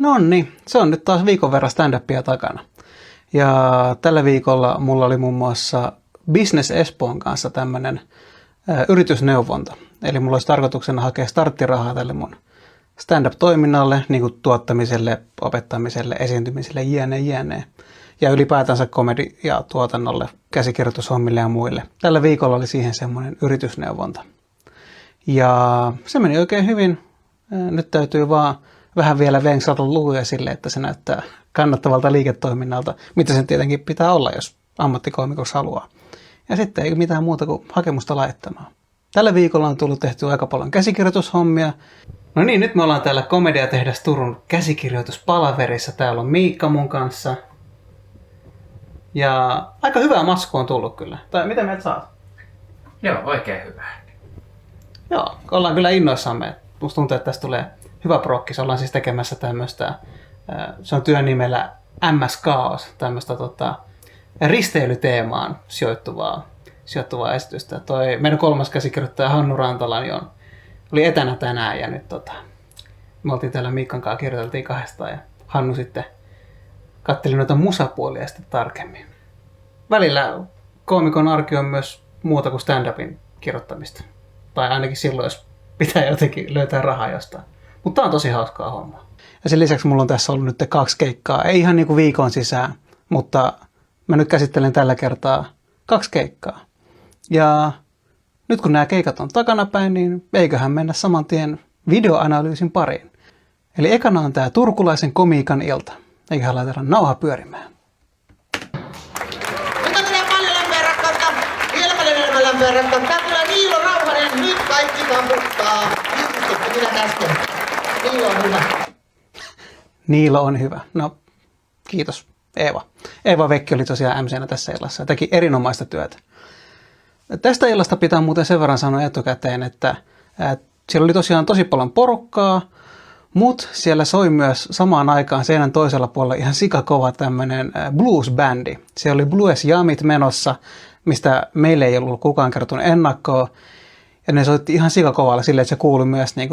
No niin, se on nyt taas viikon verran stand-upia takana. Ja tällä viikolla mulla oli muun muassa Business Espoon kanssa tämmöinen yritysneuvonta. Eli mulla olisi tarkoituksena hakea starttirahaa tälle mun stand-up-toiminnalle, niin kuin tuottamiselle, opettamiselle, esiintymiselle, jne. Ja ylipäätänsä komedi- ja tuotannolle, käsikirjoitushommille ja muille. Tällä viikolla oli siihen semmoinen yritysneuvonta. Ja se meni oikein hyvin. Nyt täytyy vaan vähän vielä venksata lukuja sille, että se näyttää kannattavalta liiketoiminnalta, mitä sen tietenkin pitää olla, jos ammattikoomikoksi haluaa. Ja sitten ei mitään muuta kuin hakemusta laittamaan. Tällä viikolla on tullut tehty aika paljon käsikirjoitushommia. No niin, nyt me ollaan täällä Komediatehdas Turun käsikirjoituspalaverissa. Täällä on Miikka mun kanssa. Ja aika hyvää maskua on tullut kyllä. Tai mitä mieltä saat? Joo, oikein hyvä. Joo, ollaan kyllä innoissamme. Musta tuntuu, että tästä tulee hyvä prokkis. Ollaan siis tekemässä tämmöistä, se on työnimellä MS Chaos, tämmöistä risteilyteemaan sijoittuvaa esitystä. Toi meidän kolmas käsikirjoittaja Hannu Rantala niin oli etänä tänään ja nyt me oltiin täällä Miikan kanssa, kirjoiteltiin kahdestaan ja Hannu sitten katteli noita musapuolia sitten tarkemmin. Välillä koomikon arki on myös muuta kuin stand-upin kirjoittamista. Tai ainakin silloin, jos pitää jotenkin löytää rahaa jostain. Mutta tää on tosi hauskaa hommaa. Ja sen lisäksi mulla on tässä ollut nyt 2 keikkaa. Ei ihan niin kuin viikon sisään, mutta mä nyt käsittelen tällä kertaa 2 keikkaa. Ja nyt kun nämä keikat on takanapäin, niin eiköhän mennä saman tien videoanalyysin pariin. Eli ekana on tää turkulaisen komiikan ilta. Eiköhän laiteta nauha pyörimään. Mitä minä paljon lämpöä rakkautta? Ilmainen lämpöä rakkautta. Tää tulee Niilo Rauhanen. Nyt kaikki taputtaa. Istutte minä käsken. Niilo on hyvä. Niilo on hyvä. No, kiitos Eeva. Eeva Vekki oli tosiaan MC:nä tässä illassa ja teki erinomaista työtä. Tästä illasta pitää muuten sen verran sanoa etukäteen, että siellä oli tosiaan tosi paljon porukkaa, mutta siellä soi myös samaan aikaan seinän toisella puolella ihan sikakova tämmöinen blues-bändi. Siellä oli Blues Jamit menossa, mistä meille ei ollut kukaan kertonut ennakkoa. Ja ne soitti ihan sikakovalla silleen, että se kuului myös niin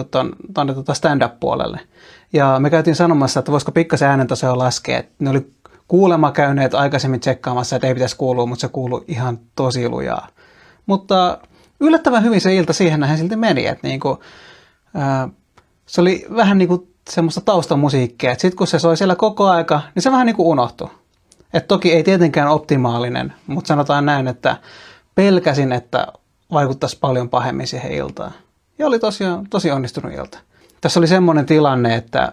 tuonne stand-up-puolelle. Ja me käytiin sanomassa, että voisiko pikkasen äänentasoa laskea. Että ne oli kuulemma käyneet aikaisemmin tsekkaamassa, että ei pitäisi kuulua, mutta se kuului ihan tosi lujaa. Mutta yllättävän hyvin se ilta siihen nähden silti meni. Että se oli vähän niin kuin semmoista taustamusiikkia. Sitten kun se soi siellä koko aika, niin se vähän niin kuin unohtui. Et toki ei tietenkään optimaalinen, mutta sanotaan näin, että pelkäsin, että vaikuttaisi paljon pahemmin siihen iltaan. Ja oli tosiaan tosi onnistunut ilta. Tässä oli semmoinen tilanne, että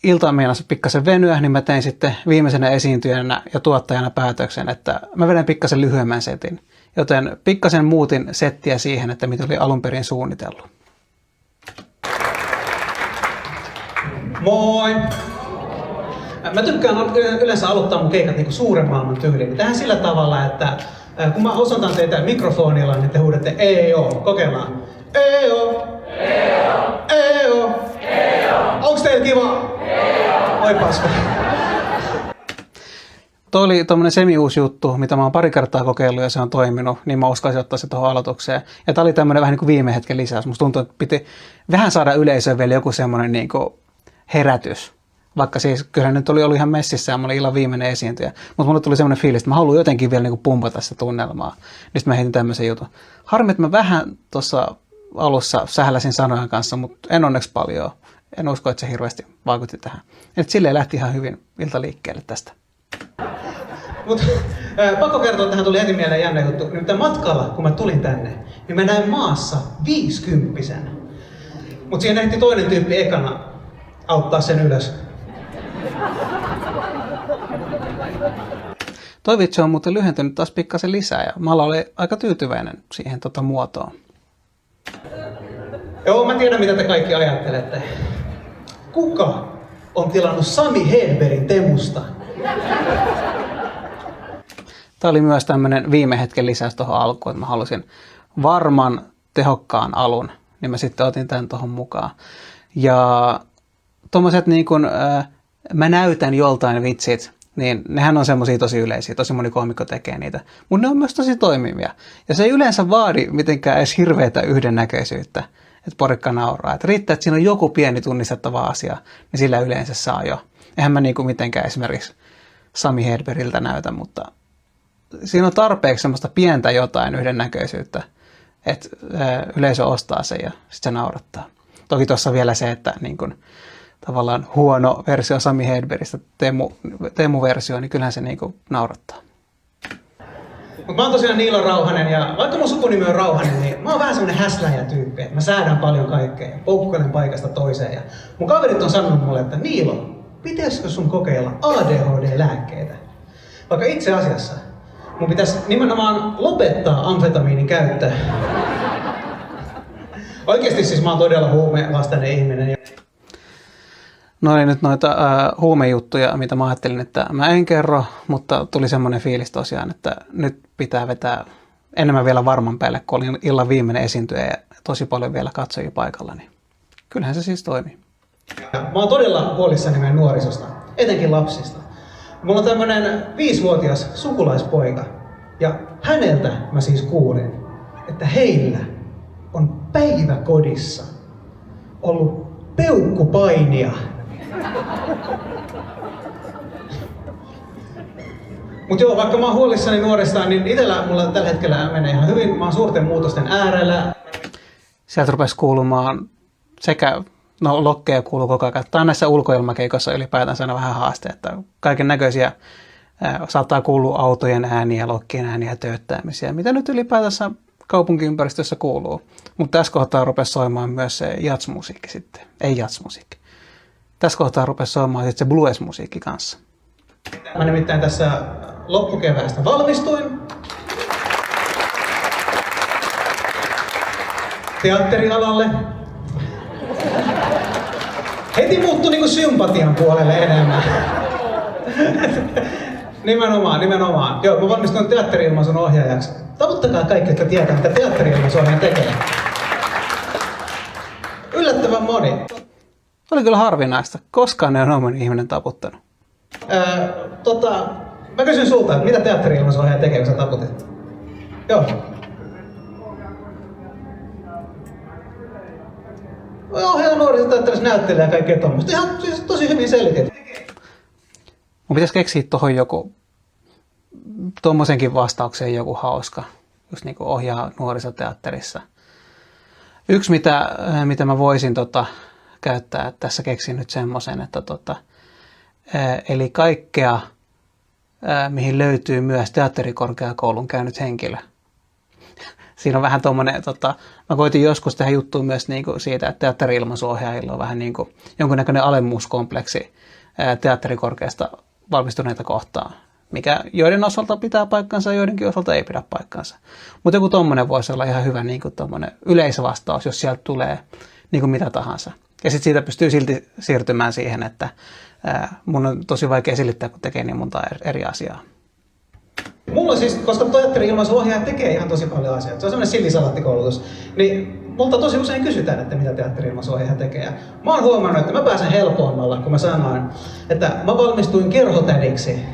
ilta meinasi pikkasen venyä, niin mä tein sitten viimeisenä esiintyjänä ja tuottajana päätöksen, että mä vedän pikkasen lyhyemmän setin. Joten pikkasen muutin settiä siihen, että mitä oli alun perin suunnitellut. Moi! Mä tykkään yleensä aloittaa mun keikat niinku suuren maailman tyyliin. Tähän sillä tavalla, että kun mä osoitan teitä mikrofonilla, niin te huudatte EO. Kokeillaan. EO! EO! EO! EO! Onks teillä kiva? EO! Oi paska. Tuo oli tommonen semi-uusi juttu, mitä mä oon pari kertaa kokeillut ja se on toiminut, niin mä uskaisin ottaa se tuohon aloitukseen. Ja tää oli tämmönen vähän niin kuin viime hetken lisäys. Musta tuntuu, että piti vähän saada yleisöön vielä joku semmonen niin kuin herätys. Vaikka siis kyllä nyt oli ollut ihan messissä ja mä olin illan viimeinen esiintyjä. Mutta mulle tuli semmoinen fiilis, että mä haluan jotenkin vielä niin kuin pumpata sitä tunnelmaa. Niin mä heitin tämmöisen jutun. Harmi, että mä vähän tuossa alussa sähläsin sanojen kanssa, mutta en onneksi paljon. En usko, että se hirveästi vaikutti tähän. Et silleen lähti ihan hyvin ilta liikkeelle tästä. Mut pakko kertoa, että tähän tuli heti mieleen jännä juttu. Nimittäin matkalla, kun mä tulin tänne, niin mä näin maassa 50-vuotiaan. Mut siihen ehti toinen tyyppi ekana auttaa sen ylös. Toi vitsi on muuten lyhentynyt taas pikkasen lisää ja mä olin aika tyytyväinen siihen muotoon. Joo, mä tiedän mitä te kaikki ajattelette. Kuka on tilannut Sami Hedbergin Temusta? Tämä oli myös tämmöinen viime hetken lisäys tuohon alkuun, että mä halusin varman, tehokkaan alun, niin mä sitten otin tämän tuohon mukaan. Ja tommoset niin kuin mä näytän joltain vitsit, niin nehän on semmosia tosi yleisiä, tosi moni koomikko tekee niitä, mutta ne on myös tosi toimivia. Ja se ei yleensä vaadi mitenkään edes hirveätä yhdennäköisyyttä. että porukka nauraa. Että riittää, että siinä on joku pieni tunnistettava asia, niin sillä yleensä saa jo. Eihän mä niin kuin mitenkään esimerkiksi Sami Hedbergiltä näytä, mutta siinä on tarpeeksi semmoista pientä jotain yhdennäköisyyttä, että yleisö ostaa sen ja sitten se naurattaa. Toki tuossa vielä se, että niin kun, tavallaan huono versio Sami Hedbergistä, Teemu-versio, niin kyllähän se niin kun naurattaa. Mut mä oon tosiaan Niilo Rauhanen ja vaikka mun sukunimi on Rauhanen, niin mä oon vähän semmonen häsläjätyyppi, että mä säädän paljon kaikkea ja poukkailen paikasta toiseen. Ja mun kaverit on sanonut mulle, että Niilo, pitäisikö sun kokeilla ADHD-lääkkeitä? Vaikka itse asiassa mun pitäisi nimenomaan lopettaa amfetamiinin käyttö. Oikeesti siis mä oon todella huumevastainen ihminen. No oli nyt noita huumejuttuja, mitä mä ajattelin, että mä en kerro, mutta tuli semmoinen fiilis tosiaan, että nyt pitää vetää enemmän vielä varman päälle, kun oli illan viimeinen esiintyjä ja tosi paljon vielä katsojia paikalla, niin kyllähän se siis toimii. Mä oon todella huolissani meidän nuorisosta, etenkin lapsista. Mulla on tämmönen 5-vuotias sukulaispoika ja häneltä mä siis kuulin, että heillä on päiväkodissa ollut peukkupainia. Mut joo, vaikka mä oon huolissani nuorestaan, niin itellä mulla tällä hetkellä menee ihan hyvin. Mä oon suurten muutosten äärellä. Sieltä rupesi kuulumaan sekä, no lokkeja kuuluu koko ajan, tai näissä ulkoilmakeikossa ylipäätänsä aina vähän haaste, että kaiken näköisiä saattaa kuulua autojen ääniä, lokkien ääniä, tööttämisiä, mitä nyt ylipäätänsä kaupunkiympäristössä kuuluu. Mutta tässä kohtaa rupesi soimaan myös se jatsmusiikki sitten, ei jatsmusiikki. Tässä kohtaa rupesi soimaan sitten se blues-musiikki kanssa. Mä nimittäin tässä loppukeväästä valmistuin. Teatterialalle. Heti muuttui niinku sympatian puolelle enemmän. Nimenomaan. Joo, mä valmistuin teatteri-ilmaisun ohjaajaksi. Tavuttakaa kaikki, jotka tietää, mitä teatteri-ilmaisuohjaaja tekee. Yllättävän moni. Oli kyllä harvinaista. Koskaan ei ole noin ihminen taputtanut. Mä kysyn sulta, että mitä teatteri-ilmaisuohjaaja tekee, kun sä taputit? Joo. Ohjaaja nuorisoteatterissa näyttelee ja kaikkea tommoista. Ihan siis tosi hyvin selitit. Mun pitäisi keksiä tuohon joku, tuommoisenkin vastaukseen joku hauska, just niin kuin ohjaa nuorisoteatterissa. Yksi, mitä mä voisin käyttää, että tässä keksin nyt semmoisen, että eli kaikkea, mihin löytyy myös teatterikorkeakoulun käynyt henkilö. Siinä on vähän tommoinen, mä koitin joskus tehdä juttua myös niinku siitä, että teatteri-ilmaisuohjaajilla on vähän niinku jonkunnäköinen alemmuuskompleksi teatterikorkeasta valmistuneita kohtaan, mikä joiden osalta pitää paikkansa ja joidenkin osalta ei pidä paikkansa. Mutta joku tommonen voisi olla ihan hyvä niinku tommonen yleisvastaus, jos sieltä tulee niinku mitä tahansa. Ja sitten siitä pystyy silti siirtymään siihen, että mun on tosi vaikea selittää, kun tekee niin monta eri asiaa. Mulla siis, koska teatteri-ilmaisuohjaaja tekee ihan tosi paljon asioita, se on semmoinen sillisalattikoulutus, niin multa tosi usein kysytään, että mitä teatteri-ilmaisuohjaaja tekee. Ja mä oon huomannut, että mä pääsen helpommalla, kun mä sanoin, että mä valmistuin kerhotädiksi.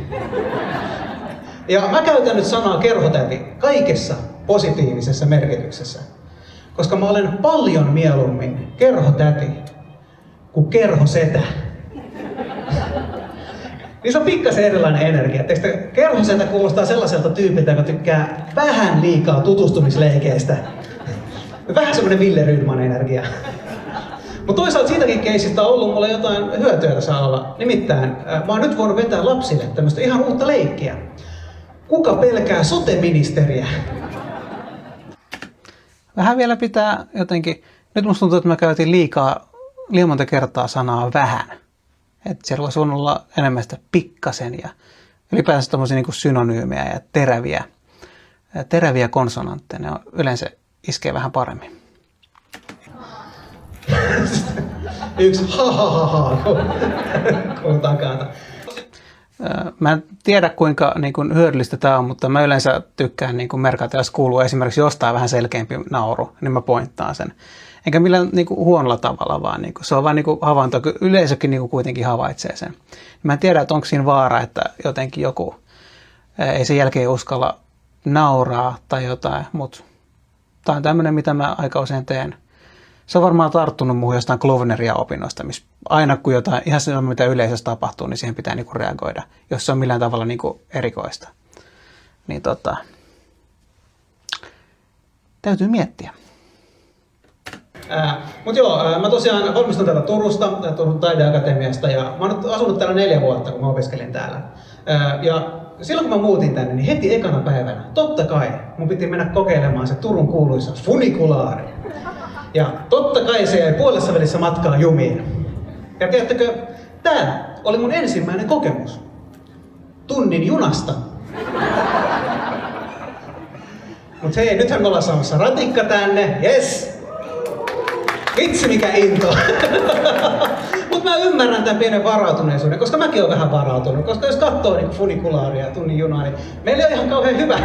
Ja mä käytän nyt sanaa kerhotäti kaikessa positiivisessa merkityksessä, koska mä olen paljon mieluummin kerhotäti kuin kerhosetä. Niin se on pikkasen erilainen energia. Kerhosetä kuulostaa sellaiselta tyypiltä, joka tykkää vähän liikaa tutustumisleikeistä. Vähän semmoinen Ville Rydman energia. Mutta toisaalta siitäkin keisistä on ollut mulle jotain hyötyä tässä alalla. Nimittäin mä oon nyt voinut vetää lapsille tämmöistä ihan uutta leikkiä. Kuka pelkää sote-ministeriä? Vähän vielä pitää jotenkin, nyt musta tuntuu, että mä käytin liian monta kertaa sanaa vähän. Että siellä voisi olla enemmän sitä pikkasen ja ylipäänsä tommosia niin kuin synonyymejä ja teräviä konsonantteja, ne on yleensä iskee vähän paremmin. Yksi ha kun takana. Mä en tiedä kuinka niin kuin hyödyllistä tämä on, mutta mä yleensä tykkään niin kuin merkata, jos kuuluu esimerkiksi jostain vähän selkeämpi nauru, niin mä pointtaan sen. Enkä millään niin kuin huonolla tavalla, vaan niin kuin, se on vain niin kuin havainto, yleisökin niin kuin kuitenkin havaitsee sen. Mä en tiedä, että onko siinä vaara, että jotenkin joku ei sen jälkeen uskalla nauraa tai jotain, mutta tämä on tämmöinen, mitä mä aika usein teen Se on varmaan tarttunut muuhun jostain Klovneria opinnoista, missä aina kun jotain, ihan se mitä yleisössä tapahtuu, niin siihen pitää niinku reagoida, jos se on millään tavalla niinku erikoista. Niin täytyy miettiä. Mutta joo, mä tosiaan valmistun täällä Turusta, Turun taideakatemiasta, ja mä oon nyt asunut täällä 4 vuotta, kun mä opiskelin täällä. Ja silloin kun mä muutin tänne, niin heti ekana päivänä, totta kai, mun piti mennä kokeilemaan se Turun kuuluisa funikulaari. Ja totta kai se jäi puolessa välissä matkaa jumiin. Ja tiedättekö, tää oli mun ensimmäinen kokemus. Tunnin junasta. Mut hei, nythän me ollaan saamassa ratikka tänne, yes! Vitsi mikä into! Mut mä ymmärrän tämän pienen varautuneisuuden, koska mäkin oon vähän varautunut. Koska jos katsoo niin funikulaaria ja tunnin junaa, niin meillä on ihan kauhean hyvä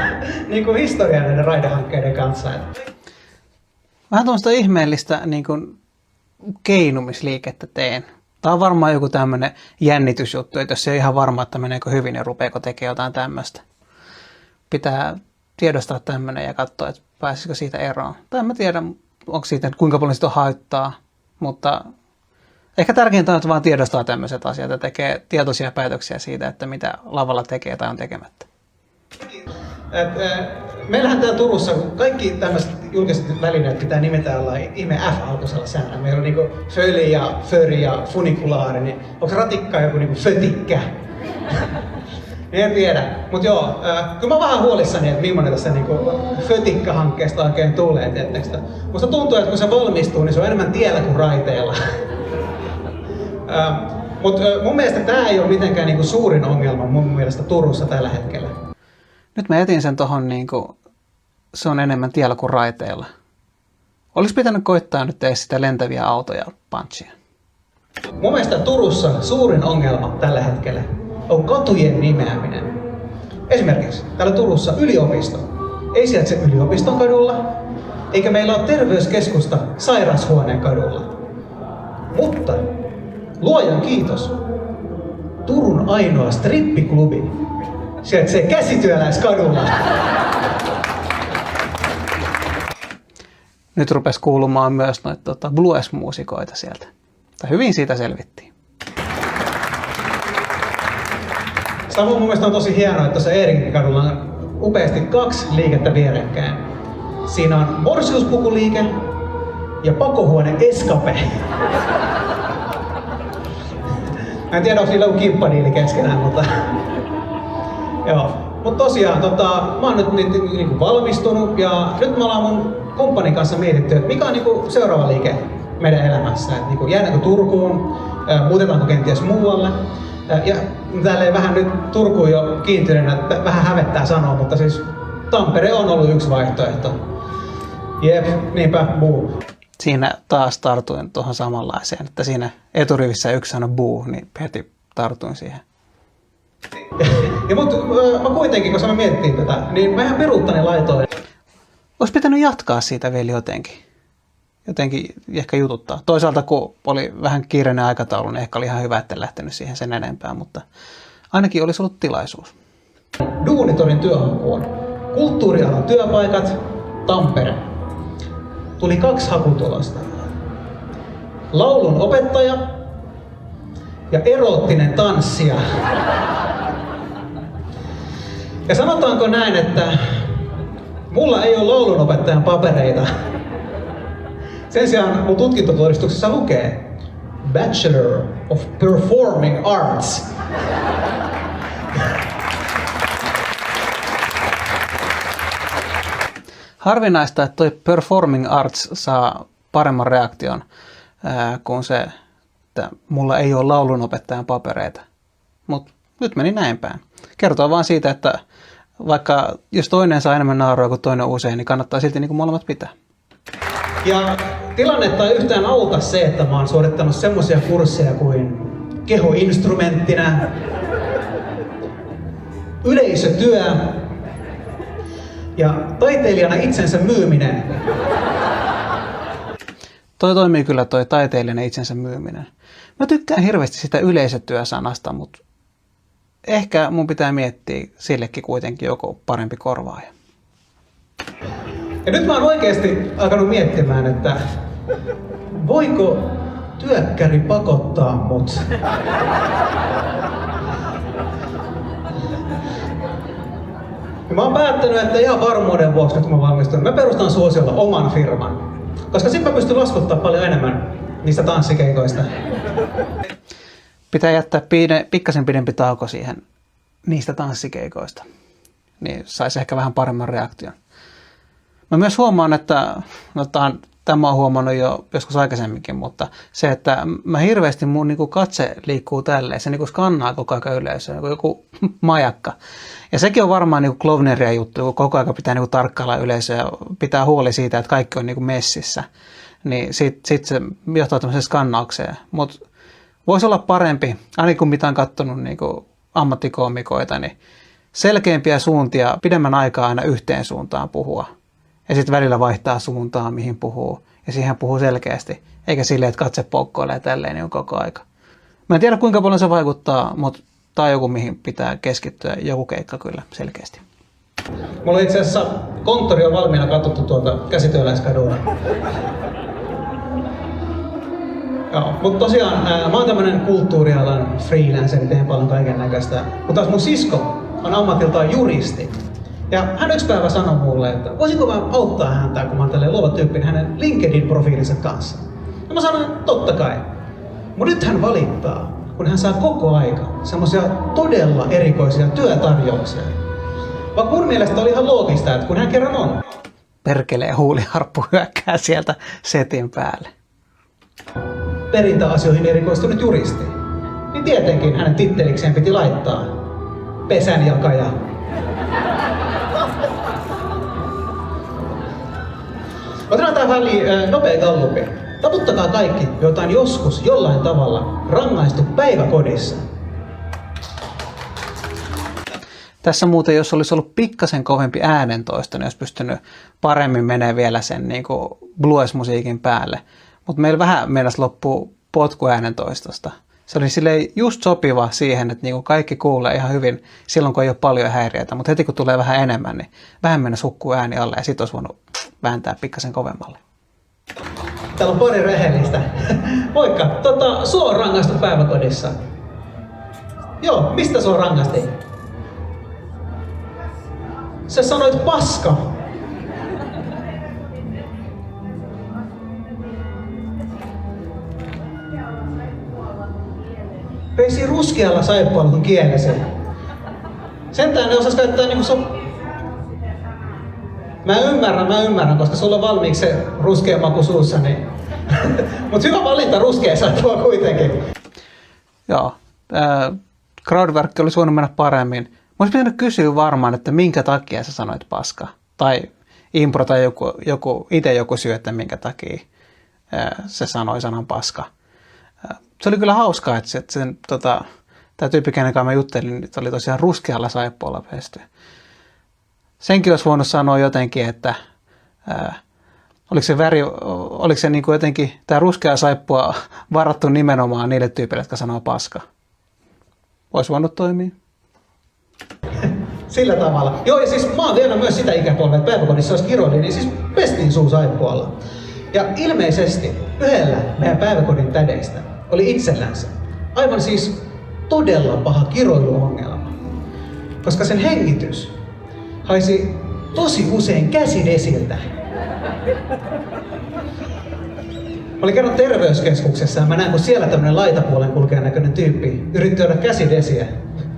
niin historia näiden raidehankkeiden kanssa. Vähän tuommoista ihmeellistä niin kuin keinumisliikettä teen. Tämä on varmaan joku tämmöinen jännitysjuttu, että jos ei ole ihan varma, että meneekö hyvin ja rupeeko tekemään jotain tämmöistä. Pitää tiedostaa tämmöinen ja katsoa, että pääsisikö siitä eroon. Tai en mä tiedä, onko siitä, kuinka paljon sitä haittaa, mutta ehkä tärkeintä on, että vaan tiedostaa tämmöiset asiat ja tekee tietoisia päätöksiä siitä, että mitä lavalla tekee tai on tekemättä. Meillähän täällä Turussa kaikki tämmöiset julkiset välineet pitää nimetä olla ihme F-alkuisella säännöllä. Meillä on niinku föli ja föri ja funikulaari, niin onko ratikka joku niinku fötikkä? En tiedä, mutta joo, kyllä mä vähän huolissani, että millainen tässä niinku fötikkä-hankkeesta oikein tulee, tiettekö? Musta tuntuu, että kun se valmistuu, niin se on enemmän tiellä kuin raiteella. Mutta mun mielestä tää ei ole mitenkään niinku suurin ongelma mun mielestä Turussa tällä hetkellä. Nyt mä jätin sen tohon niinku, se on enemmän tiellä kuin raiteilla. Olisi pitänyt koittaa nyt tehdä sitä lentäviä autoja punchia. Mun mielestä Turussa suurin ongelma tällä hetkellä on katujen nimeäminen. Esimerkiksi täällä Turussa yliopisto ei sijaitse yliopiston kadulla, eikä meillä ole terveyskeskusta sairaushuoneen kadulla. Mutta luojan kiitos, Turun ainoa strippiklubi sijaitsee Käsityöläiskadulla. Nyt rupesi kuulumaan myös noita blues-muusikoita sieltä. Tai hyvin siitä selvittiin. Samoin mun mielestä on tosi hienoa, että tuossa Eerinkin kadulla on upeasti 2 liikettä vierekkäin. Siinä on morsiuspukuliike ja pakohuone Escape. Mä en tiedä, onko niillä joku kimppadiili keskenään, mutta joo. Mutta tosiaan, mä oon nyt niinku valmistunut ja nyt me ollaan mun kumppanin kanssa mietitty, että mikä on niinku seuraava liike meidän elämässä. Et niinku jäädäänkö Turkuun, muutetaanko kenties muualle. Ja täällä vähän nyt Turkuun jo kiintyneenä, että vähän hävettää sanoa, mutta siis Tampere on ollut yksi vaihtoehto. Jep, niinpä, buu. Siinä taas tartuin tuohon samanlaiseen, että siinä eturivissä yksi sanoi buu, niin heti tartuin siihen. Ja mä kuitenkin, kun mä mietittiin tätä, niin mä ihan peruuttani laitoin. Olisi pitänyt jatkaa siitä vielä jotenkin ehkä jututtaa. Toisaalta kun oli vähän kiireinen aikataulu, niin ehkä oli ihan hyvä, että en lähtenyt siihen sen enempää, mutta ainakin olisi ollut tilaisuus. Duunitorin työhakuun. Kulttuurialan työpaikat, Tampere. Tuli 2 hakutulosta. Laulun opettaja ja eroottinen tanssija. Ja sanotaanko näin, että mulla ei ole laulunopettajan papereita. Sen sijaan mun tutkintotodistuksessa lukee Bachelor of Performing Arts. Harvinaista, että toi Performing Arts saa paremman reaktion kuin se, että mulla ei ole laulunopettajan papereita. Mutta nyt meni näin päin. Kertoo vaan siitä, että vaikka jos toinen saa enemmän naurua kuin toinen usein, niin kannattaa silti niin kuin molemmat pitää. Ja tilannetta ei yhtään auta se, että mä oon suorittanut semmoisia kursseja kuin kehoinstrumenttina, yleisötyö ja taiteilijana itsensä myyminen. Toi toimii kyllä toi taiteilijana itsensä myyminen. Mä tykkään hirveästi sitä yleisötyösanasta, mutta ehkä mun pitää miettiä sillekin kuitenkin joku parempi korvaaja. Ja nyt mä oon oikeasti alkanut miettimään, että voiko työkkäri pakottaa mut? Ja mä oon päättänyt, että ihan varmuuden vuoksi, kun mä valmistun, mä perustan suosiolla oman firman. Koska sit mä pystyn laskuttaa paljon enemmän niistä tanssikeikoista. Pitää jättää pikkasen pidempi tauko siihen niistä tanssikeikoista. Niin saisi ehkä vähän paremman reaktion. Mä myös huomaan, että tämä on huomannut jo joskus aikaisemminkin, mutta se, että mä hirveästi mun niin kuin katse liikkuu tälleen, se niin kuin skannaa koko ajan yleisöä, niin joku majakka. Ja sekin on varmaan niin kuin klovneria juttu, kun koko ajan pitää niin kuin tarkkailla yleisöä ja pitää huoli siitä, että kaikki on niin kuin messissä. Niin sit se johtaa tämmöiseen skannaukseen. Mutta voisi olla parempi, ainakin kun mitä on katsonut niin kuin ammattikoomikoita, niin selkeämpiä suuntia, pidemmän aikaa aina yhteen suuntaan puhua. Ja sitten välillä vaihtaa suuntaa, mihin puhuu. Ja siihen puhuu selkeästi. Eikä silleen, että katse poukkoilee tälleen niin koko aika. Mä en tiedä, kuinka paljon se vaikuttaa, mutta tämä on joku, mihin pitää keskittyä. Joku keikka kyllä, selkeästi. Mulla itse asiassa konttori on valmiina katsottu tuolta Käsityöläiskadulta. Joo, mutta tosiaan mä oon tämmönen kulttuurialan freelancer, teen paljon kaiken näköistä. Mutta taas mun sisko on ammatiltaan juristi. Ja hän yksi päivä sanoi mulle, että voisinko mä auttaa häntä, kun mä oon tälleen luova tyyppi, hänen LinkedIn-profiilinsa kanssa. Ja mä sanoin, totta kai. Mutta nyt hän valittaa, kun hän saa koko aika semmoisia todella erikoisia työtarjouksia. Vaikka mun mielestä oli ihan loogista, että kun hän kerran on. Perkelee huuliharppu hyökkää sieltä setin päälle. Perintäasioihin erikoistunut juristi. Niin tietenkin hänen tittelikseen piti laittaa pesänjakaja. Otetaan tähän väliin nopea gallupi. Taputtakaa kaikki, joita on joskus jollain tavalla rangaistu päiväkodissa. Tässä muuten, jos olisi ollut pikkasen kovempi äänentoisto, niin olisi pystynyt paremmin menee vielä sen niin kuin blues-musiikin päälle. Mutta meillä vähän meinasi loppuu potkuäänentoistosta. Se oli silleen just sopiva siihen, että niin kuin kaikki kuulee ihan hyvin silloin, kun ei ole paljon häiriöitä. Mutta heti kun tulee vähän enemmän, niin vähän mennä hukkuu ääni alle ja sit olisi voinut vääntää pikkasen kovemmalle. Täällä on pari rehellistä. Moikka, sua on rangaistu päiväkodissa. Joo, mistä sua rangaistiin? Sä sanoit paska. Pesi ruskealla saippualla kun kielesi. Sentään ne osas käyttää niinku Mä ymmärrän, koska sulla on valmiiksi se ruskea maku suussa, niin. Mut hyvä valinta ruskea saippua kuitenkin. Joo, crowdwork olisi voinut mennä paremmin. Mä olisin pitänyt kysyä varmaan, että minkä takia sä sanoit paska. Tai impro tai joku syy, että minkä takia se sanoi sanan paska. Se oli kyllä hauskaa, että tämä tyyppi, kenen kanssa mä juttelin, niin oli tosiaan ruskealla saippualla pesty. Senkin olisi voinut sanoa jotenkin, että oliko se niin kuin jotenkin tämä ruskea saippua varattu nimenomaan niille tyypille, jotka sanoo paska. Olisi voinut toimia. Sillä tavalla. Joo, ja siis mä oon vielä myös sitä ikäpolvea, että päiväkodissa olisi kiroili, niin siis pestiin suu saippualla. Ja ilmeisesti yhdellä meidän päiväkodin tädeistä oli itsellänsä aivan siis todella paha kiroiluongelma. Koska sen hengitys haisi tosi usein käsidesiltä. Mä olin kerran terveyskeskuksessa ja mä näin, kun siellä tämmönen laitapuolen kulkean näköinen tyyppi yritti juoda käsidesiä,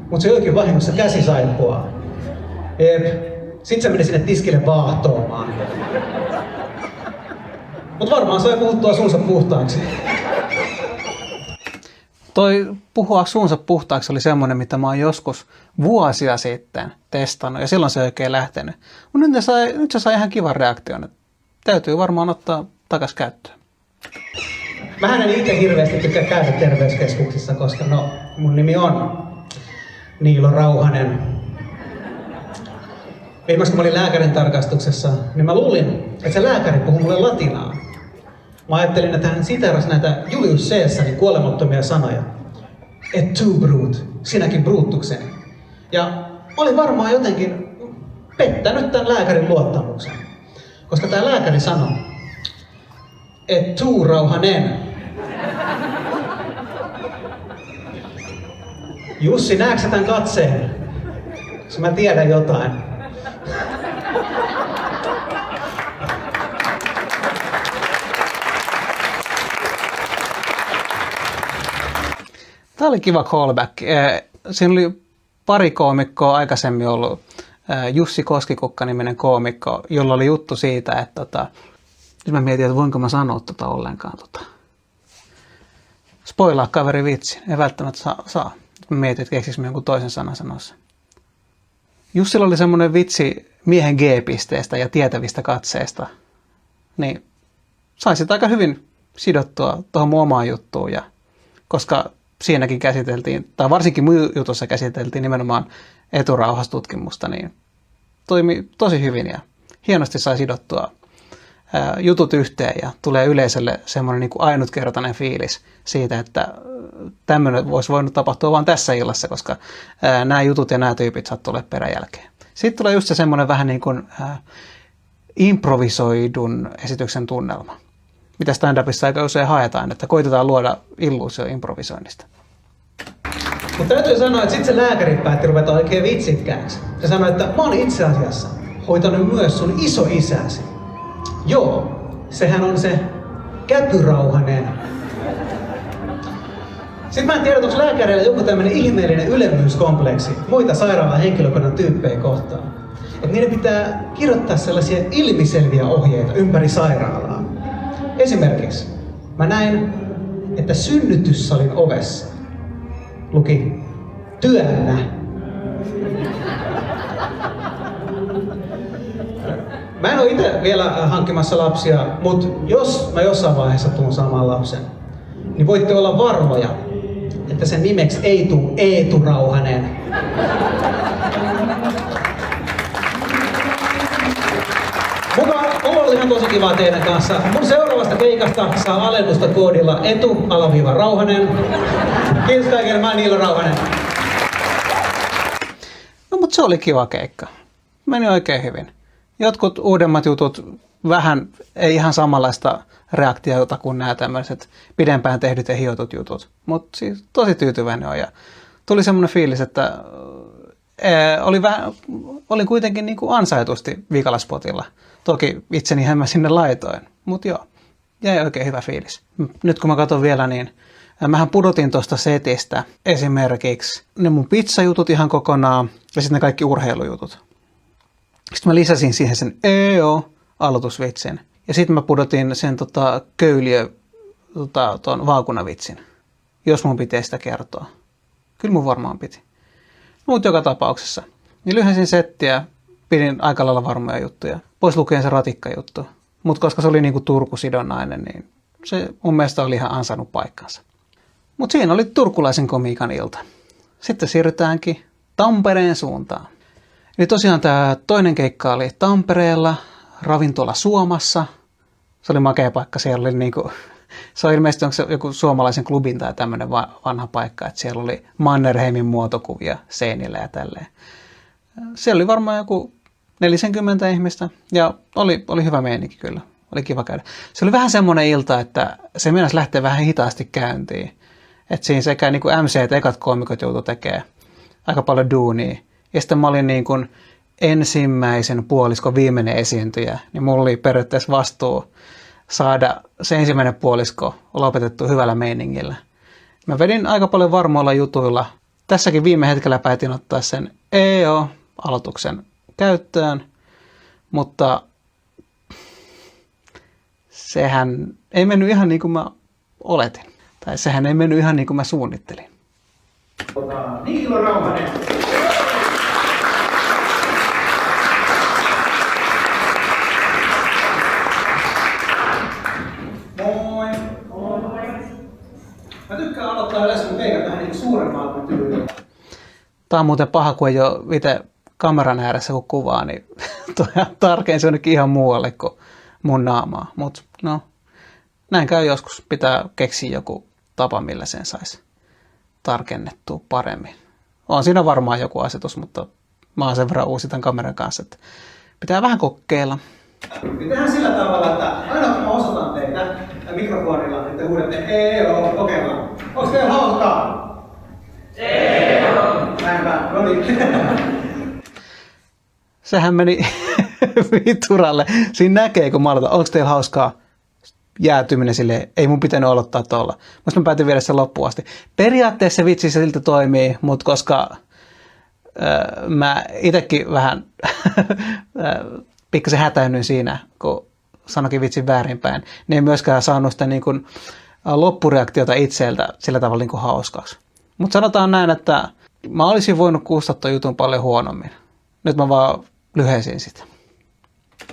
mutta se joikin vahingossa käsisaippua. Sitten se meni sinne tiskille vaahtoamaan. Mut varmaan sai puhuttua suunsa puhtaaksi. Toi puhua suunsa puhtaaksi oli semmoinen, mitä mä oon joskus vuosia sitten testannut ja silloin se ei oikein lähtenyt. Mutta nyt se sai ihan kivan reaktion. Täytyy varmaan ottaa takas käyttöön. Mähän en itse hirveästi tykkää käydä terveyskeskuksissa, koska mun nimi on Niilo Rauhanen. Viimeksi kun mä olin lääkärin tarkastuksessa, niin mä luulin, että se lääkäri puhui mulle latinaa. Mä ajattelin, että hän siteerasi näitä Julius Caesarin kuolemattomia sanoja. Et tu brut, sinäkin bruuttukseni. Ja mä olin varmaan jotenkin pettänyt tämän lääkärin luottamuksen. Koska tämä lääkäri sanoi, Etu Rauhanen. Jussi, näetkö sä tän katseen? Jos mä tiedän jotain. Tämä oli kiva callback. Siinä oli pari koomikkoa aikaisemmin ollut. Jussi Koskikukka-niminen koomikko, jolla oli juttu siitä, että nyt mä mietin, että voinko mä sanoa ollenkaan. Spoilaa kaveri vitsi. Ei välttämättä saa. Mä mietin, että keksikö mä jonkun toisen sanan sanossa. Jussilla oli semmoinen vitsi miehen G-pisteestä ja tietävistä katseista. Niin saisit aika hyvin sidottua tuohon mun omaan juttuun. Ja koska siinäkin käsiteltiin, tai varsinkin mun jutussa käsiteltiin nimenomaan eturauhastutkimusta, niin toimi tosi hyvin ja hienosti sai sidottua jutut yhteen ja tulee yleisölle semmoinen niin kuin ainutkertainen fiilis siitä, että tämmöinen voisi voinut tapahtua vain tässä illassa, koska nämä jutut ja nämä tyypit saat tulee peräjälkeen. Sitten tulee just se semmoinen vähän niin kuin improvisoidun esityksen tunnelma, mitä stand-upissa aika usein haetaan, että koitetaan luoda illuusio improvisoinnista. Mutta täytyy sanoa, että sitten se lääkäri päätti ruveta oikein vitsikkääksi. Se sanoi, että mä oon itse asiassa hoitanut myös sun isoisäsi. Joo, sehän on se Käpy Rauhanen. Sitten mä en tiedä, onko lääkäreillä joku tämmöinen ihmeellinen ylemmyyskompleksi muita sairaalan henkilökunnan tyyppejä kohtaan. Että niiden pitää kirjoittaa sellaisia ilmiselviä ohjeita ympäri sairaalaa. Esimerkiksi mä näin, että synnytyssalin ovessa luki työnnä. Mä en ole itse vielä hankkimassa lapsia, mutta jos mä jossain vaiheessa tuun saamaan lapsen, niin voitte olla varmoja, että sen nimeksi ei tule Eetu Rauhanen. Mulla oli ihan tosi kivaa teidän kanssa. Mun seuraavasta keikasta saa alennusta koodilla Etu-Rauhanen. Kiitos kaikille, mä oon Niilo Rauhanen. No mutta se oli kiva keikka. Meni oikein hyvin. Jotkut uudemmat jutut, vähän ei ihan samanlaista reaktiota kuin nämä tämmöiset pidempään tehdyt ja hiotut jutut. Mutta siis tosi tyytyväinen on ja tuli semmoinen fiilis, että oli kuitenkin niin kuin ansaitusti vikalaspotilla. Toki itseni mä sinne laitoin, mutta joo, jäi oikein hyvä fiilis. Nyt kun mä katson vielä, niin mähän pudotin tuosta setistä esimerkiksi ne mun pizzajutut ihan kokonaan ja sitten ne kaikki urheilujutut. Sitten mä lisäsin siihen sen aloitusvitsin ja sitten mä pudotin sen köyliö tuon vaakunavitsin, jos mun pitää sitä kertoa. Kyllä mun varmaan piti. Mutta joka tapauksessa. Niin lyhensin settiä, pidin aika lailla varmoja juttuja. Pois lukien se ratikkajuttu. Mutta koska se oli niinku Turku-sidonnainen, niin se mun mielestä oli ihan ansainnut paikkansa. Mutta siinä oli turkulaisen komiikan ilta. Sitten siirrytäänkin Tampereen suuntaan. Eli tosiaan tämä toinen keikka oli Tampereella, ravintola Suomassa. Se oli makea paikka. Siellä oli niinku, se on ilmeisesti onko se joku suomalaisen klubin tai tämmöinen vanha paikka, että siellä oli Mannerheimin muotokuvia seinillä ja tälleen. Siellä oli varmaan joku 40 ihmistä ja oli hyvä meininki kyllä. Oli kiva käydä. Se oli vähän semmoinen ilta, että se meinasi lähteä vähän hitaasti käyntiin. Että siinä sekä niin kuin MC että ekat koomikot joutui tekemään aika paljon duunia. Ja sitten mä olin niin kuin ensimmäisen puoliskon viimeinen esiintyjä, niin mulla oli periaatteessa vastuu saada se ensimmäinen puolisko lopetettu hyvällä meiningillä. Mä vedin aika paljon varmoilla jutuilla. Tässäkin viime hetkellä päätin ottaa sen aloituksen käyttöön, mutta sehän ei mennyt ihan niin kuin mä oletin. Tai sehän ei mennyt ihan niin kuin mä suunnittelin. Niilo Rauhanen. Moi. Moi. Mä tykkään aloittaa yleensä mun keikat vähän niin suuremmalta tyyliin. Tää on muuten paha, kun ei ole itse kameran ääressä kun kuvaa, niin tarkeen se onkin ihan muualle kuin mun naamaa. Mutta no, näin käy joskus. Pitää keksiä joku tapa, millä sen saisi tarkennettua paremmin. On siinä varmaan joku asetus, mutta mä oon sen verran uusi tämän kameran kanssa, että pitää vähän kokeilla. Tehdään sillä tavalla, että aina kun mä osoitan teitä, mikrofonilla, että huudatte EO, kokeillaan. Onks teillä hauskaa? EO! Näinpä, no niin. Sehän meni vituralle. Siinä näkee, kun mä aloitan, onko teillä hauskaa? Jäätyminen silleen, ei mun pitänyt aloittaa tuolla. Mutta mä päätin viedä sen loppuun asti. Periaatteessa se vitsi siltä toimii, mutta koska mä itsekin vähän pikkasen hätäinnyin siinä, kun sanokin vitsin väärinpäin, niin ei myöskään saanut sitä niin kuin loppureaktiota itseltä sillä tavalla niin kuin hauskaksi. Mutta sanotaan näin, että mä olisin voinut kuustaa ton jutun paljon huonommin. Nyt mä vaan lyhensin sitä.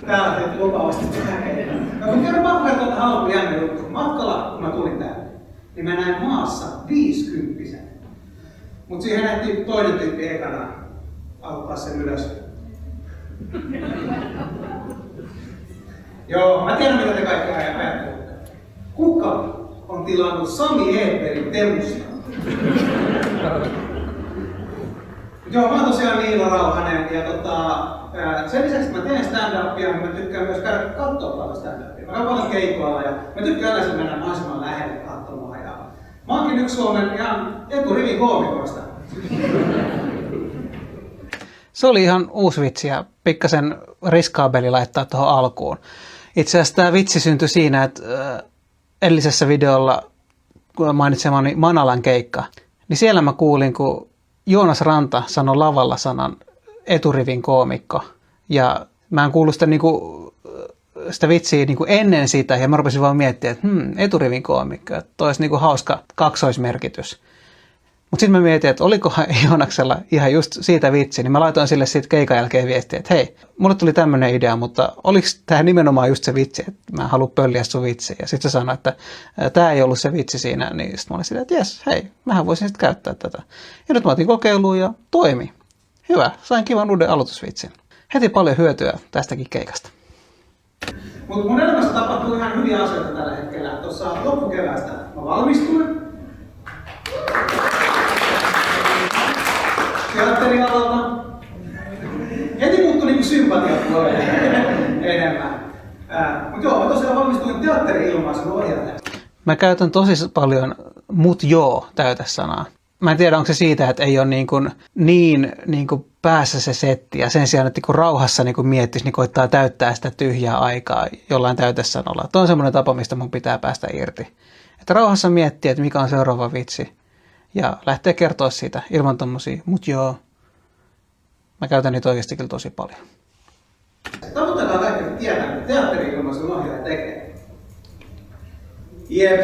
Täällä teet lupaavasti häkeitä. No kun kerron pakko kertoa tähän alkuun jännä juttu. Matkalla, kun mä tulin tänne, niin mä näin maassa 50. Mut siihen nähtiin toinen tyyppi ekana auttaa sen ylös. Joo, mä tiedän mitä te kaikki ajattelette. Kuka on tilannut Sami Eetterin Temusta? Joo, mä oon tosiaan Niilo Rauhanen ja sen lisäksi mä teen stand-upia, niin mä tykkään myös käydä katsoa paljon stand-upia. Mä käyn paljon keikoilla ja mä tykkään yleensä mennä mahdollisimman lähelle katsomaan. Ja mä oonkin yksi Suomen ihan eturivin koomikoista. Se oli ihan uusi vitsi ja pikkasen riskaabeli laittaa tuohon alkuun. Itse asiassa tämä vitsi syntyi siinä, että edellisessä videolla, kun mainitsemani Manalan keikka, niin siellä mä kuulin, kun Joonas Ranta sanoi lavalla sanan eturivin koomikko. Ja mä en kuullut sitä, sitä vitsiä ennen sitä ja mä rupesin vaan miettimään, että eturivin koomikko, että toi olisi hauska kaksoismerkitys. Mutta sitten mä mietin, että olikohan Joonaksella ihan just siitä vitsi, niin mä laitoin sille siitä keikan jälkeen viestiä, että hei, mulle tuli tämmöinen idea, mutta oliko tämä nimenomaan just se vitsi, että mä haluan pölliä sun vitsiä. Ja sitten se sanoi, että tämä ei ollut se vitsi siinä, niin sitten mä olin silleen, että jes, hei, mähän voisin sitten käyttää tätä. Ja nyt mä otin kokeiluun ja toimi. Hyvä, sain kivan uuden aloitusvitsin. Heti paljon hyötyä tästäkin keikasta. Mutta mun elämässä tapahtuu ihan hyviä asioita tällä hetkellä. Tuossa loppukeväästä mä valmistuin. Teatterialalta. Heti muuttui niinku sympatiat puolelle enemmän. Mutta joo, mä tosiaan valmistuin teatteri-ilmaisun ohjaajaksi. Mä käytän tosi paljon mut joo täytesanaa. Mä en tiedä, onko se siitä, että ei ole niin kuin päässä se setti ja sen sijaan, että kun rauhassa niin kuin miettisi, niin koittaa täyttää sitä tyhjää aikaa jollain täytesanalla. Tuo on semmoinen tapa, mistä mun pitää päästä irti. Että rauhassa miettiä, että mikä on seuraava vitsi ja lähtee kertoa siitä ilman tommosia mut joo. Mä käytän niitä oikeasti kyllä tosi paljon. Tavoittakaa kaikki tietää, mitä teatteri-ilmaisun ohjaaja tekee. Jep.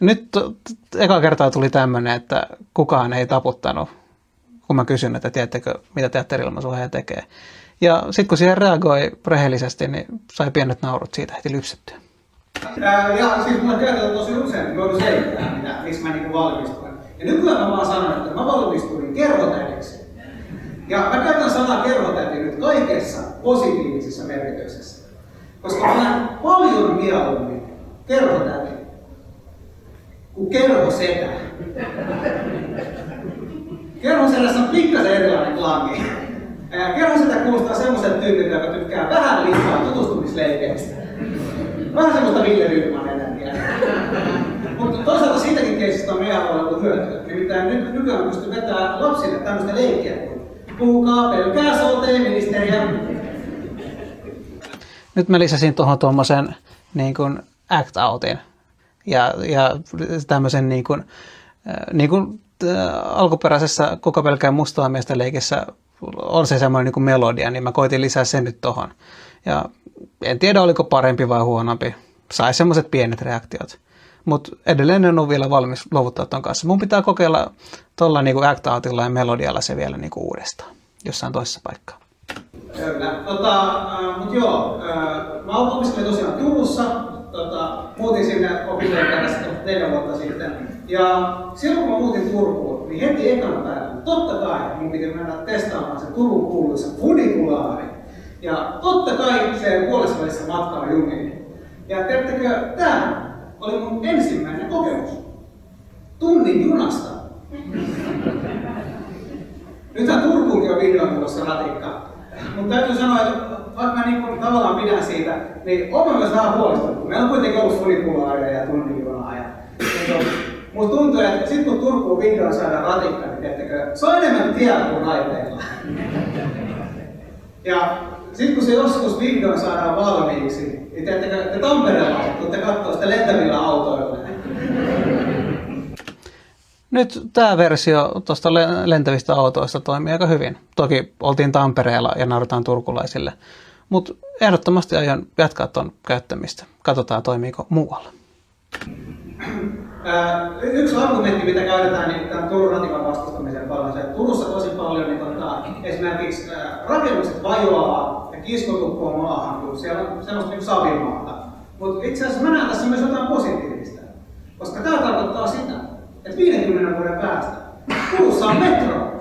Nyt eka kertaa tuli tämmöinen, että kukaan ei taputtanut, kun mä kysyn, että tiedättekö, mitä teatteri-ilmaisuohjaaja tekee. Ja sitten kun siihen reagoi rehellisesti, niin sai pienet naurut siitä heti lypsettyä. Ja siis mulle kertoo tosi usein, että mä joudun selittämään, miksi mä niinku valmistuin. Ja nykyään mä vaan sanon, että mä valmistuin kerhotädiksi. Ja mä käytän sanaa kerhotäti nyt kaikessa positiivisessa merkityksessä. Koska mä näen paljon mieluummin kerhotäti kuin kerhosetä. Kerhosedässä on pikkasen erilainen klangi. Kerhosetä kuulostaa semmoiselta tyypiltä, joka tykkää vähän lisää tutustumisleikeistä. Vähän semmoista Ville Rydman energiaa. Mutta toisaalta siitäkin keisistä on meidän alueella hyötyä. Nimittäin nykyään pystyy vetämään lapsille tämmöistä leikkiä kuin puhukaa pelkää sote-ministeriä. Nyt mä lisäsin tuohon tuommoisen niin kuin act-outin ja tämmöisen niin kuin alkuperäisessä Kuka pelkää mustaa miestä -leikissä on se semmoinen niin kuin melodia, niin mä koitin lisää sen nyt tohon. Ja en tiedä, oliko parempi vai huonompi. Sai semmoiset pienet reaktiot. Mutta edelleen en ole vielä valmis luovuttaa ton kanssa. Mun pitää kokeilla tuolla niin kuin act-outilla ja melodialla se vielä niin kuin uudestaan, jossain toisessa paikkaa. Kyllä. Mut joo, mä opiskelin tosiaan Turussa. Muutin sinne opintojen tästä 4 vuotta sitten. Ja silloin kun mä muutin Turkuun, niin heti ekana päivänä, totta kai mun piti mennä testaamaan se Turun kuuluisa funikulaari. Ja totta kai se puolessavälissä matkaa jumiin. Ja tiedättekö, tää oli mun ensimmäinen kokemus. Tunnin junasta. Nythän Turkuunkin on vihdoin tulossa ratikka. Mutta täytyy sanoa, että vaikka mä niin tavallaan pidän siitä, niin olen myös vähän huolestunut, kun meillä on kuitenkin ollut funikularia ja tunnijunaa. Musta tuntuu, että sit kun Turkuun vihdoin saadaan ratikka, niin tiedättekö, se on enemmän tiellä kuin raiteilla. Ja sit kun se joskus vihdoin saadaan valmiiksi, niin tiedättekö, te Tampereelaiset, kun te katsoo sitä lentävillä autoilla. Nyt tämä versio tuosta lentävistä autoista toimii aika hyvin. Toki oltiin Tampereella ja naurataan turkulaisille, mutta ehdottomasti aion jatkaa tuon käyttämistä. Katsotaan, toimiiko muualla. Yksi argumentti, mitä käytetään niin tämän Turun ratikan vastustamiseen paljon, se, että Turussa tosi paljon niin esimerkiksi rakennukset vajoaa ja kiskotuppua maahan, kun siellä on semmoista niin savimaata. Mutta itse asiassa mä näen tässä myös jotain positiivista, koska tämä tarkoittaa sitä, että 50 vuoden päästä Turussa on metro.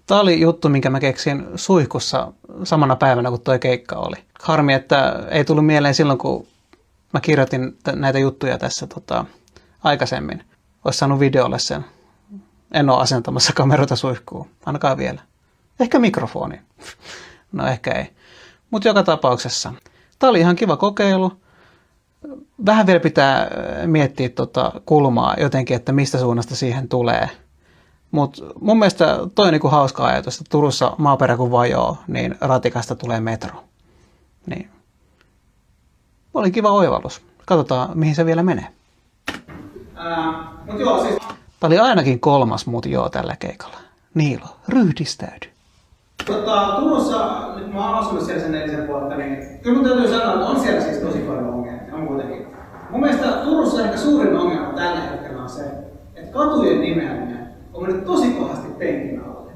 Tämä oli juttu, minkä mä keksin suihkussa samana päivänä, kun toi keikka oli. Harmi, että ei tullut mieleen silloin, kun mä kirjoitin näitä juttuja tässä aikaisemmin. Olisi saanut videolle sen. En ole asentamassa kameroita suihkuun, ainakaan vielä. Ehkä mikrofoni. No ehkä ei. Mutta joka tapauksessa. Tämä oli ihan kiva kokeilu. Vähän vielä pitää miettiä kulmaa jotenkin, että mistä suunnasta siihen tulee. Mutta mun mielestä toi on niinku hauska ajatus, että Turussa maaperä kun vajoo, niin ratikasta tulee metro. Niin. Oli kiva oivallus. Katsotaan, mihin se vielä menee. Mut joo, siis... Tämä oli ainakin 3. mut joo tällä keikalla. Niilo, ryhdistäydy. Turussa, nyt mä oon asunut siellä sen 4 vuotta, niin kyllä mun täytyy sanoa, että on siellä siis tosi paljon ongelmia. On kuitenkin. Mun mielestä Turussa ehkä suurin ongelma tällä hetkellä on se, että katujen nimeäminen on mennyt tosi pahasti penkin alle.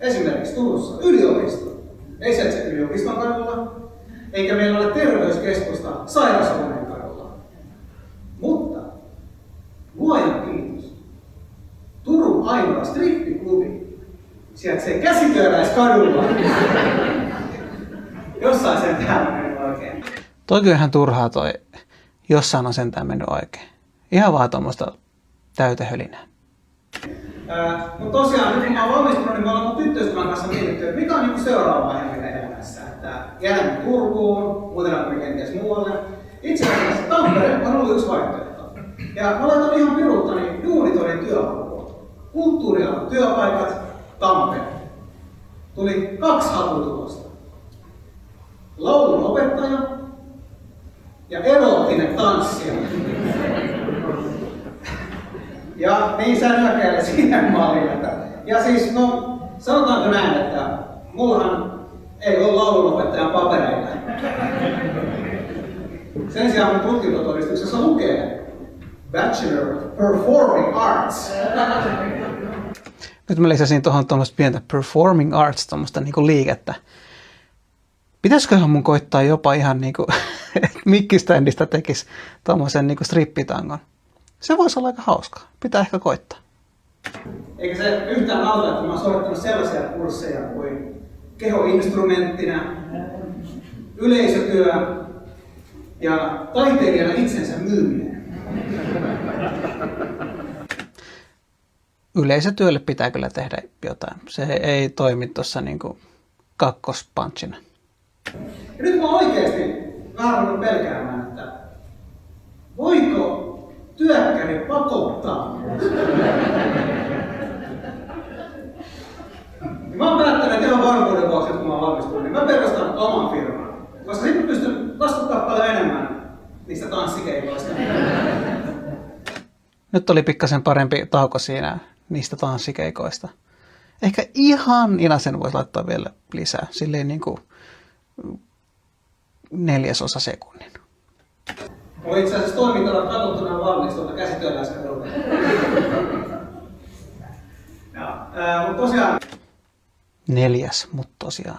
Esimerkiksi Turussa yliopisto. Ei sieltä yliopiston kadulla, eikä meillä ole terveyskeskusta sairaushuoneen kadulla. Mutta, luojan kiitos, Turun ainoa strippiklubi sijaitsee Käsityöläiskadulla. Jossain sentään on mennyt oikein. Toikin on ihan turhaa toi, jossain on sentään mennyt oikein. Ihan vaan tuommoista täytehölinää. Mutta tosiaan, nyt kun mä oon valmistunut, niin me ollaan mun tyttöystävän kanssa mietitty, että mikä on niinku seuraava vaihe meidän elämässä. Että jäämme Turkuun, muuten kenties muualle. Itse asiassa Tampere on ollut yksi vaihtoehto. Ja mä laitan ihan piruuttani duunitorin työhakua. Kulttuurialan työpaikat, Tampere. Tuli 2 hakutulosta. Laulun opettaja ja eroottinen tanssija. Ja niin sänäkeelle siihen malliin. Ja siis, no, sanotaanko näin, että mullahan ei ole laulunopettajan papereita. Sen sijaan mun tutkintotodistuksessa lukee Bachelor of Performing Arts. Nyt mä lisäsin tuohon tuommoista pientä Performing Arts, tuommoista niinku liikettä. Pitäisiköhän mun koittaa jopa ihan niinku, että mikkiständistä tekisi tuommoisen niinku strippitangon. Se voisi olla aika hauskaa. Pitää ehkä koittaa. Eikä se yhtään auta, että mä oon suorittanut sellaisia kursseja kuin kehoinstrumenttina, yleisötyö ja taiteilijana itsensä myyminen. Yleisötyölle pitää kyllä tehdä jotain. Se ei toimi tuossa niinku kakkospunchina. Ja nyt mä oon oikeesti vähän ruvennut pelkäämään, että voiko työkkäri pakottaa? Mä oon päättänyt, että ihan varmuuden vuoksi, kun mä oon valmistunut, niin mä perustan oman firman. Koska sitten pystyn laskuttamaan paljon enemmän niistä tanssikeikoista. Nyt oli pikkasen parempi tauko siinä niistä tanssikeikoista. Ehkä ihan inasen voisi laittaa vielä lisää, silleen niin kuin 1/4 sekunnin. Mulla itse asiassa toimintavat katsottuna valmis tuolta Käsityöläiskadulta. Mutta tosiaan... 4, mutta tosiaan.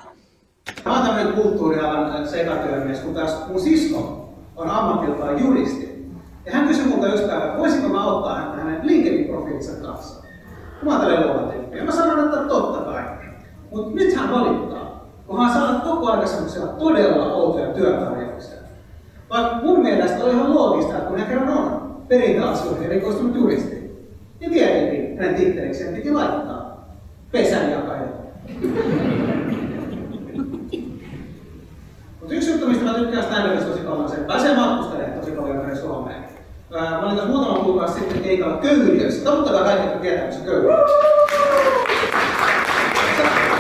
Mä oon tämmönen kulttuurialan sekatyömies, kun taas mun sisko on ammatiltaan juristi. Ja hän kysyi multa jostain, että voisinko mä auttaa häntä hänen LinkedIn-profiilinsa kanssa. Mä oon tälle luova tyyppi. Ja mä sanon, että totta kai. Mut nyt hän valittaa, kun hän saa koko ajan semmoisia todella outoja työtarjouksia. Vaikka mun mielestä oli ihan loogista, että kun hän kerran on perintäasioihin erikoistunut juristi, niin tietenkin hänen tittelikseen piti laittaa pesänjakaja. Mä olin tässä muutama kuukausi sitten keikalla Köyliössä. Taputtakaa kaikki, jotka tietää, missä Köyliö.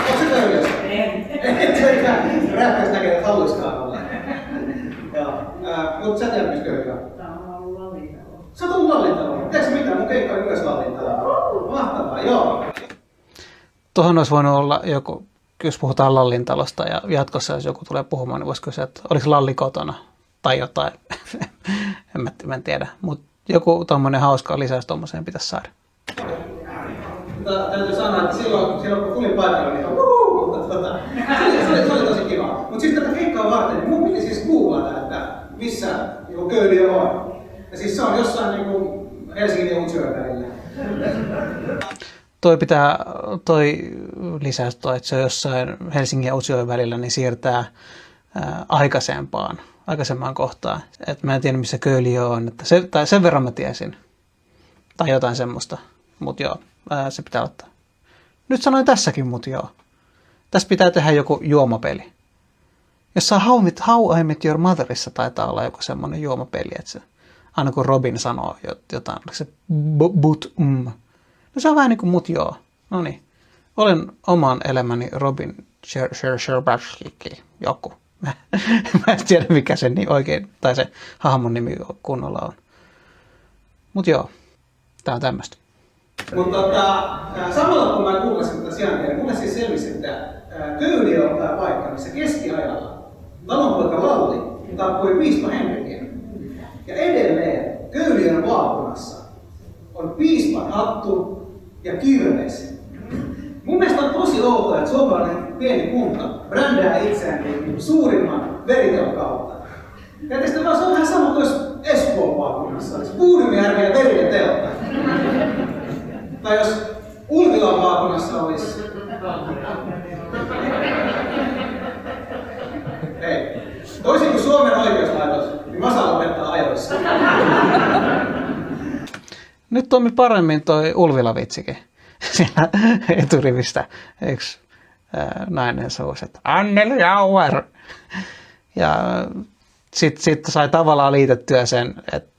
Onko se Köyliössä? En. Rääkkäis näkee, että haluiskaan olla. Mutta sä tiedät, missä Köyliö on? Sä oot ollut Lallintalolla. Tiedätkö mitään? Mun keikka oli myös Lallintalolla. Mahtavaa, joo. Tuohon olisi voinut olla joku, jos puhutaan Lallintalosta ja jatkossa jos joku tulee puhumaan, niin voisi kysyä, että oliko Lalli kotona tai jotain. en tiedä, mutta joku tommonen hauska lisäys tommoseen pitäisi saada. Täytyy sanoa, että silloin kun tulin paikalle, niin se oli tosi kiva. Mutta siis tätä keikkaa varten, niin mun piti siis googlata, että missä Köyliö on. Ja siis se on jossain niinku Helsingin ja Utsjoen välillä. Toi lisäys, että se on jossain Helsingin ja Utsjoen välillä, niin siirtää aikaisempaan kohtaan. Et mä en tiedä, missä Köyliö on. Että sen verran mä tiesin. Tai jotain semmoista. Mut joo, se pitää ottaa. Nyt sanoin tässäkin, mut joo. Tässä pitää tehdä joku juomapeli. Jossain How I Met Your Motherissa taitaa olla joku semmoinen juomapeli, että se, aina kun Robin sanoo jotain, oliko se no se on vähän niin kuin mut joo. No niin. Olen oman elämäni Robin Sherbatsky joku. Mä en tiedä mikä se oikein, tai se hahmon nimi kunnolla on. Mut joo, tää on tämmöstä. Mutta samalla kun mä googlasin tätä sijaintia, mulle siis selvisi, että Köyliö on tämä paikka, missä keskiajalla talonpoika Lalli tappoi piispa Henrikin. Ja edelleen Köyliön vaakunassa on piispan hattu ja kirves. Mun mielestä on tosi outoa, että suomalainen pieni kunta brändää itseään suurimman veriteon kautta. Ja tästä vaan se on vähän sama kuin jos Espoon vaakunnassa olisi Puudumjärvi ja veri ja teltta. Tai jos Ulvilan vaakunnassa olisi... Ei. Toisin kuin Suomen oikeuslaitos, niin Masa lopettaa ajoissa. Nyt toimi paremmin toi Ulvila-vitsikin. Siellä eturivistä yksi nainen suusi, että Anneli Jauer. Ja sitten sai tavallaan liitettyä sen, että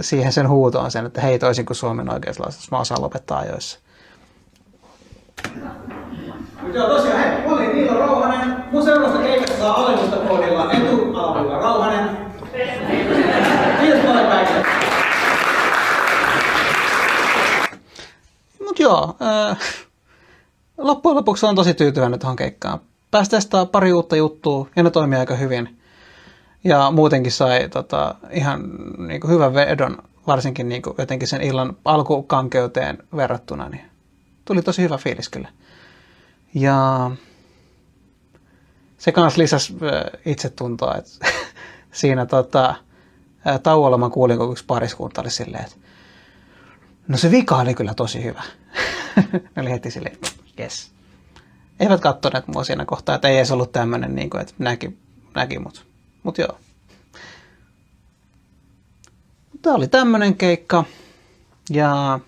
siihen sen huutoon sen, että hei, toisin kuin Suomen oikeuslaitos, mä osaan lopettaa ajoissa. Joo, tosiaan, hei, mä olin Niilo Rauhanen. Mun seuraavasta keikasta saa alennusta koodilla etualalla Rauhanen. Kiitos paljon kaikille. Mut joo, loppujen lopuksi on tosi tyytyväinen tuohon keikkaan. Pääsi testaamaan pari uutta juttua ja ne toimii aika hyvin. Ja muutenkin sai ihan niinku hyvän vedon, varsinkin niinku jotenkin sen illan alkukankeuteen verrattuna. Niin tuli tosi hyvä fiilis kyllä. Ja se kans lisäsi itsetuntoa, että siinä tauolla mä kuulin, kun yksi pariskunta oli silleen, että no se vika oli kyllä tosi hyvä. Ne oli heti silleen, jes. Eivät katsoneet mua siinä kohtaa, että ei edes ollut tämmönen, niin kuin, että näki mut. Mut joo. Tää oli tämmönen keikka. Ja.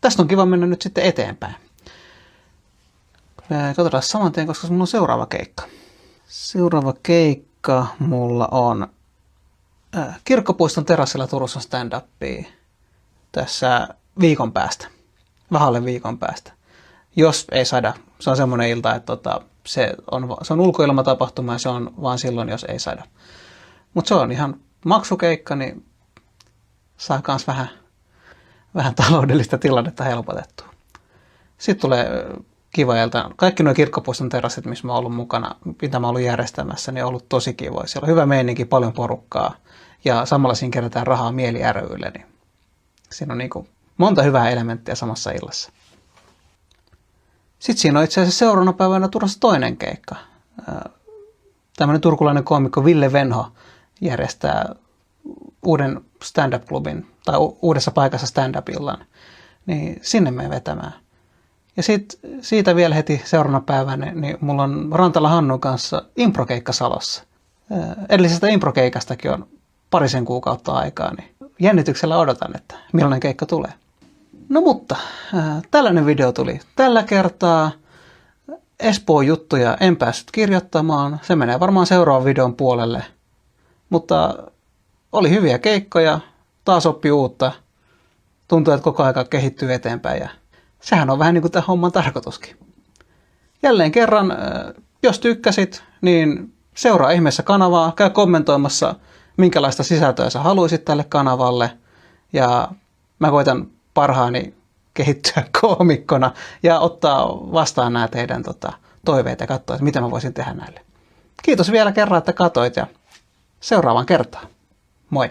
Tästä on kiva mennä nyt sitten eteenpäin. Katsotaan saman tien, koska mulla on seuraava keikka. Seuraava keikka mulla on Kirkkopuiston terassilla Turussa stand-upia tässä viikon päästä. Vähän alle viikon päästä. Jos ei sada. Se on semmoinen ilta, että se on ulkoilmatapahtuma ja se on vaan silloin, jos ei sada. Mutta se on ihan maksukeikka, niin saa kans vähän taloudellista tilannetta helpotettua. Sitten tulee kiva ilta. Kaikki nuo Kirkkopuiston terassit, missä mä oon ollut mukana, mitä mä oon ollut järjestämässä, niin on ollut tosi kivoja. Siellä on hyvä meininki, paljon porukkaa ja samalla siinä kerätään rahaa mieli rylle. Niin siinä on niinku monta hyvää elementtiä samassa illassa. Sitten siinä on itse asiassa seuraavana päivänä Turussa toinen keikka. Tämmöinen turkulainen koomikko Ville Venho järjestää uuden stand-up-klubin tai uudessa paikassa stand-up-illan. Niin sinne menen vetämään. Ja sitten siitä vielä heti seuraavana päivänä, niin mulla on Rantala Hannun kanssa improkeikka Salossa. Edellisestä improkeikastakin on parisen kuukautta aikaa, niin jännityksellä odotan, että millainen keikka tulee. No mutta, tällainen video tuli tällä kertaa. Espoon juttuja en päässyt kirjoittamaan. Se menee varmaan seuraavan videon puolelle. Mutta oli hyviä keikkoja, taas oppi uutta, tuntuu, että koko aika kehittyy eteenpäin ja sehän on vähän niin kuin tämän homman tarkoituskin. Jälleen kerran, jos tykkäsit, niin seuraa ihmeessä kanavaa, käy kommentoimassa, minkälaista sisältöä sä haluaisit tälle kanavalle ja mä koitan parhaani kehittyä koomikkona ja ottaa vastaan nämä teidän toiveet ja katsoa, että mitä mä voisin tehdä näille. Kiitos vielä kerran, että katsoit ja seuraavaan kertaan. Moi!